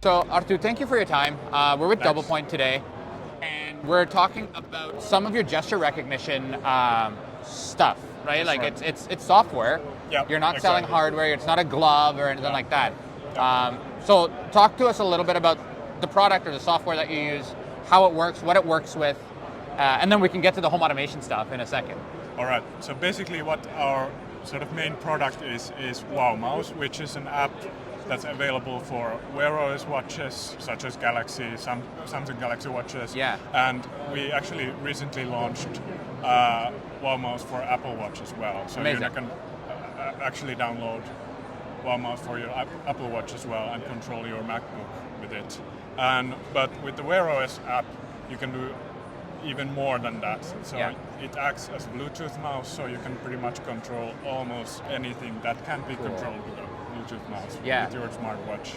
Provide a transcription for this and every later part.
So Artu, thank you for your time. We're with Doublepoint today, and we're talking about some of your gesture recognition stuff, right? Like right. it's software. Yep, You're not exactly. selling hardware. It's not a glove or anything like that. Yep. So talk to us a little bit about the product or the software that you use, how it works, what it works with, and then we can get to the home automation stuff in a second. All right. So basically, what our sort of main product is Wow Mouse, which is an app that's available for Wear OS watches such as Galaxy, Samsung Galaxy watches. Yeah. And we actually recently launched Wow Mouse for Apple Watch as well. So Amazing. you can actually download Wow Mouse for your Apple Watch as well and control your MacBook with it. But with the Wear OS app, you can do even more than that. So it acts as a Bluetooth mouse, so you can pretty much control almost anything that can be controlled with a Bluetooth mouse with your smartwatch.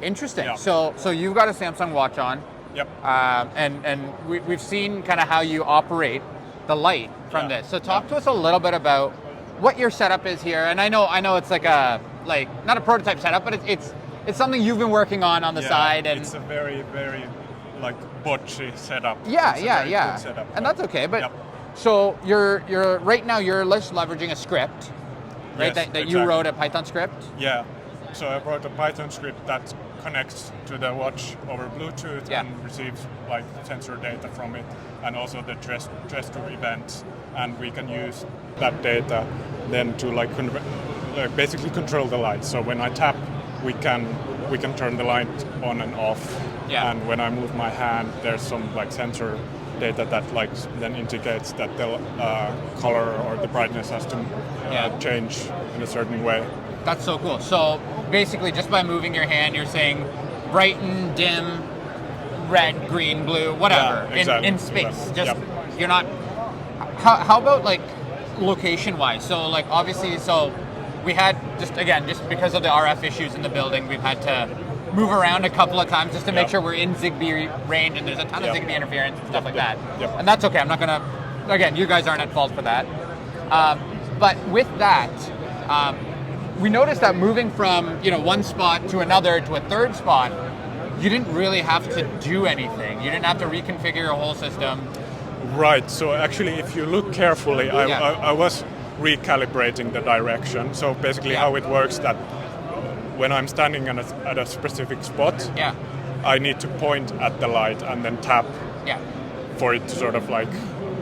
Interesting. Yeah. So you've got a Samsung watch on. Yep. And we've seen kind of how you operate the light from this. So talk to us a little bit about what your setup is here. And I know it's like not a prototype setup, but it's something you've been working on the side. And it's a very, very botchy setup. Yeah. Setup, and that's okay. But so you're right now you're leveraging a script, right? Yes, that you wrote a Python script. Yeah. So I wrote a Python script that connects to the watch over Bluetooth and receives sensor data from it, and also the gesture events, and we can use that data then to basically control the light. So when I tap, we can turn the light on and off. Yeah. And when I move my hand, there's some sensor data that then indicates that the color or the brightness has to change in a certain way. That's so cool. So basically, just by moving your hand, you're saying brighten, dim, red, green, blue, whatever, in space. Exactly. Just you're not. How about location-wise? So obviously, we had just because of the RF issues in the building, we've had to move around a couple of times just to make sure we're in Zigbee range, and there's a ton of Zigbee interference and stuff like that. Yep. And that's okay. I'm not gonna. Again, you guys aren't at fault for that. But with that. We noticed that moving from one spot to another to a third spot, you didn't really have to do anything. You didn't have to reconfigure your whole system. Right. So actually, if you look carefully, I was recalibrating the direction. So basically, how it works that when I'm standing at a specific spot, I need to point at the light and then tap for it to sort of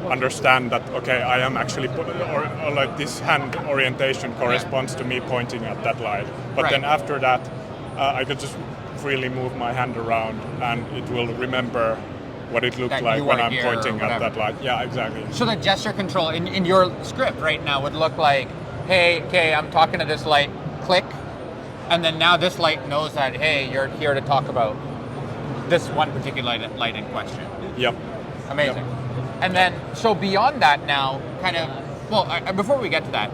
understand that I am actually this hand orientation corresponds to me pointing at that light. But then after that, I could just freely move my hand around, and it will remember what it looked like when I'm pointing at that light. Yeah, exactly. So the gesture control in your script right now would look like, hey, okay, I'm talking to this light, click, and then now this light knows that, hey, you're here to talk about this one particular light in question. Yep. Amazing. Yep. And then, so beyond that now, before we get to that,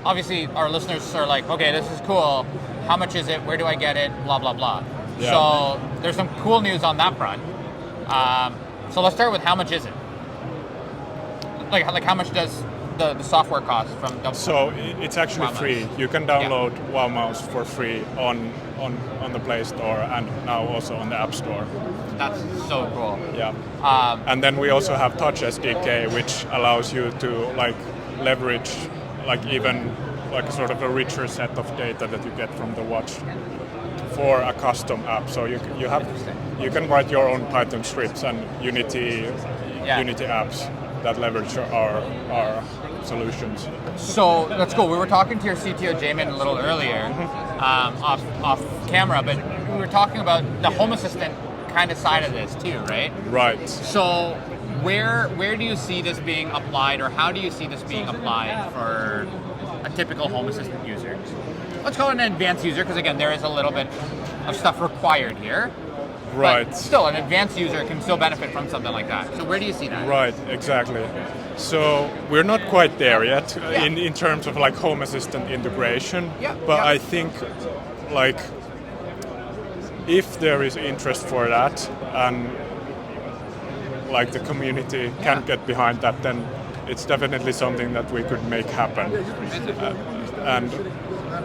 obviously our listeners are like, okay, this is cool. How much is it? Where do I get it? Blah, blah, blah. Yeah. So there's some cool news on that front. So let's start with how much is it? How much does the software cost from Doublepoint? So it's actually free. You can download Wow Mouse for free on the Play Store and now also on the App Store. That's so cool. Yeah. And then we also have Touch SDK, which allows you to leverage even sort of a richer set of data that you get from the watch for a custom app. So you can write your own Python scripts and Unity apps that leverage our solutions. So that's cool. We were talking to your CTO Jamin a little earlier, off camera, but we were talking about the Home Assistant kind of side of this too, right? Right. So where do you see this being applied, or how do you see this being applied for a typical Home Assistant user? Let's call it an advanced user, because again, there is a little bit of stuff required here. Right. But still, an advanced user can still benefit from something like that. So where do you see that? Right, exactly. So we're not quite there yet in terms of Home Assistant integration. But I think if there is interest for that and the community can get behind that, then it's definitely something that we could make happen. And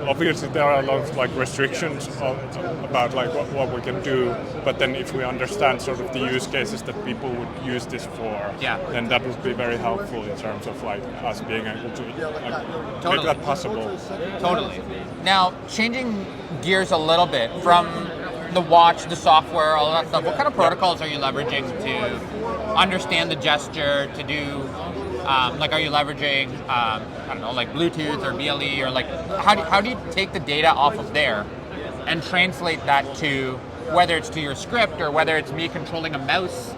obviously there are a lot of like restrictions about like what we can do, but then if we understand sort of the use cases that people would use this for, then that would be very helpful in terms of like us being able to make that possible. Totally. Now, changing gears a little bit from the watch, the software, all that stuff, what kind of protocols are you leveraging to understand the gesture, to do, like are you leveraging, I don't know, like Bluetooth or BLE, or like, how do you take the data off of there and translate that to, whether it's to your script or whether it's me controlling a mouse,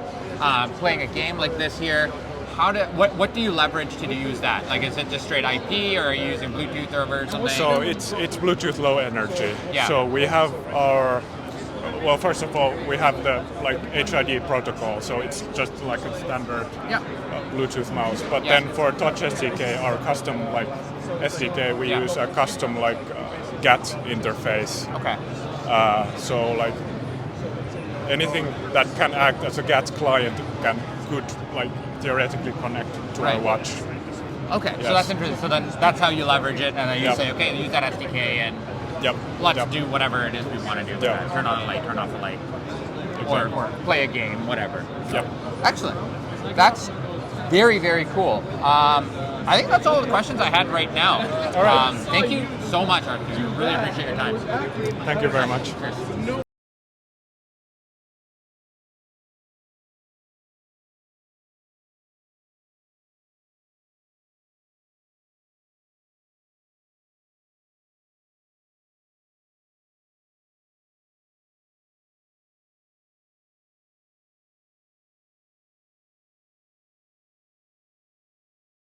playing a game like this here, what do you leverage to use that? Like, is it just straight IP, or are you using Bluetooth or something? So it's Bluetooth Low Energy. Yeah. So we have our, well, first of all, we have the like HID protocol, so it's just like a standard Bluetooth mouse. But then for Touch SDK, our custom like SDK, we use a custom like GATT interface. Okay. So like anything that can act as a GATT client could like theoretically connect to our watch. Okay, so that's interesting. So then that's how you leverage it, and then you say, okay, use that SDK and let's do whatever it is we want to do. Turn on a light, turn off a light, or play a game, whatever. Excellent. That's very, very cool. I think that's all the questions I had right now. All right. Thank you so much, Arthur. Really appreciate your time. Thank you very much. Cheers.